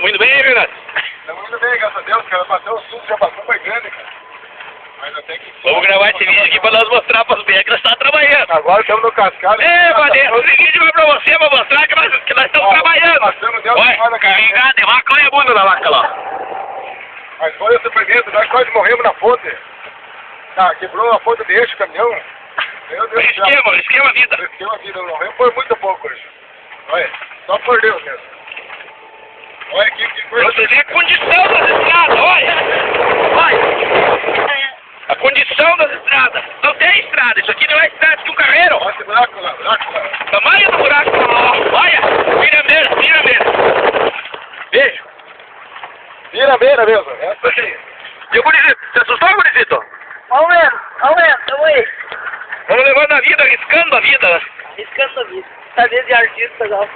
Estamos indo bem, Renato? Estamos indo bem, graças a Deus, cara. Bateu o susto, já passou foi grande, cara. Mas até que... Vamos gravar esse vídeo aqui pra nós mostrar pras BR que nós estamos trabalhando. Agora estamos no cascalho. Valeu, esse vídeo vai pra você, pra mostrar que nós estamos trabalhando. Passamos dentro Olha, carregado de vaca, olha a bunda da vaca lá. Mas foi o sofrimento, nós quase morremos na ponte. Tá, quebrou a ponte de eixo, o caminhão. Meu Deus do céu. Esquema a vida. Esquema a vida, não morreu, foi muito pouco hoje. Olha, só por Deus mesmo. Olha que coisa. Você vê a condição das estradas, olha. Olha. A condição das estradas. Não tem estrada, isso aqui não é estrada, isso é um carreiro. Olha esse buraco lá, buraco lá. Tamanho do buraco, olha. Vira mesmo. Beijo. Vira a beira mesmo, essa aí. E o Gurizito, você assustou, Gurizito? Ao menos, tamo aí. Vamos levando a vida, arriscando a vida. Arriscando a vida. Tá desde artista, não.